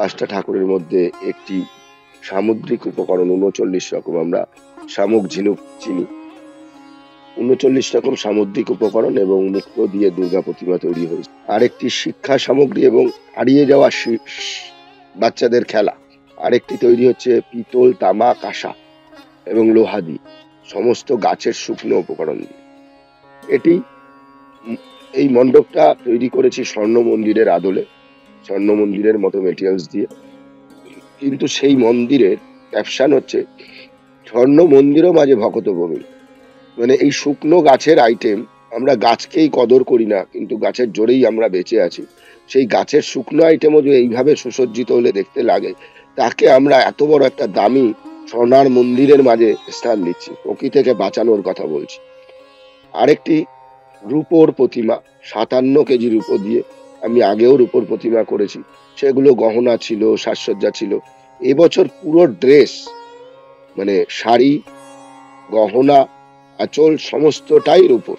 5টা ঠাকুরের মধ্যে একটি সামুদ্রিক উপকরণ 39 রকম আমরা শামুক ঝিনুক চিনি। 39 রকম সামুদ্রিক উপকরণ এবং মুক্তো দিয়ে দুর্গা প্রতিমা তৈরি হয়েছে। আরেকটি শিক্ষা সামগ্রী এবং হারিয়ে যাওয়া বাচ্চাদের খেলা। আরেকটি তৈরি হচ্ছে পিতল, তামা, কাঁসা এবং লোহা দিয়ে, সমস্ত গাছের শুকনো উপকরণ দিয়ে। এই মণ্ডপটা তৈরি করেছি স্বর্ণ মন্দিরের আদলে, স্বর্ণ মন্দিরের মতো মেটেরিয়ালস দিয়ে। কিন্তু সেই মন্দিরের ক্যাপশন হচ্ছে স্বর্ণ মন্দিরও মাঝে ভকত গোবিন্দ। মানে এই শুকনো গাছের আইটেম, আমরা গাছকেই কদর করি না, কিন্তু গাছের জোরেই আমরা বেঁচে আছি। সেই গাছের শুকনো আইটেমও যে এইভাবে সুসজ্জিত হলে দেখতে লাগে, তাকে আমরা এত বড় একটা দামি সোনার মন্দিরের মাঝে স্থান দিচ্ছি। প্রকৃতিকে বাঁচানোর কথা বলছি। আরেকটি রূপোর প্রতিমা, 57 কেজি রূপো দিয়ে। আমি আগেও রূপোর প্রতিমা করেছি, সেগুলো গহনা ছিল, সাজসজ্জা ছিল। এবছর পুরো ড্রেস, মানে শাড়ি, গহনা, আঁচল সমস্তটাই রূপোর।